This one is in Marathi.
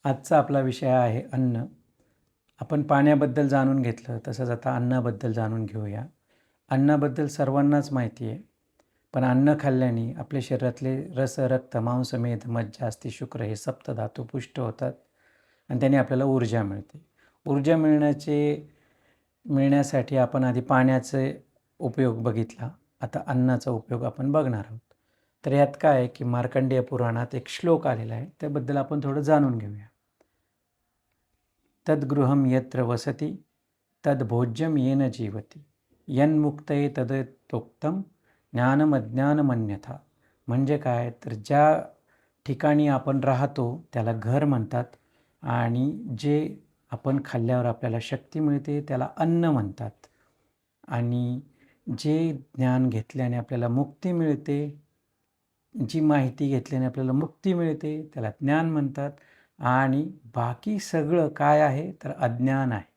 आजचा आपला विषय आहे अन्न. आपण पाण्याबद्दल जाणून घेतलं, तसंच आता अन्नाबद्दल जाणून घेऊया. अन्नाबद्दल सर्वांनाच माहिती आहे, पण अन्न खाल्ल्याने आपल्या शरीरातले रस, रक्त, मांस, मेद, मज्जा, अस्थी, शुक्र हे सप्तधातू पुष्ट होतात आणि त्याने आपल्याला ऊर्जा मिळते. ऊर्जा मिळण्यासाठी आपण आधी पाण्याचे उपयोग बघितला, आता अन्नाचा उपयोग आपण बघणार आहोत. तर यात काय आहे की मार्कंडेय पुराणात एक श्लोक आलेला आहे, त्याबद्दल आपण थोडं जाणून घेऊया. तद्गृहं यत्र वसति तद्भोज्यं येन जीवति यन्मुक्तये तदतोक्तम ज्ञानमज्ञानमन्यथा. म्हणजे काय, तर ज्या ठिकाणी आपण राहतो त्याला घर म्हणतात आणि जे आपण खाल्ल्यावर आपल्याला शक्ती मिळते त्याला अन्न म्हणतात आणि जे ज्ञान घेतल्याने आपल्याला मुक्ती मिळते, जी माहिती घेतल्याने आपल्याला मुक्ती मिळते त्याला ज्ञान म्हणतात आणि बाकी सगळं काय आहे तर अज्ञान आहे.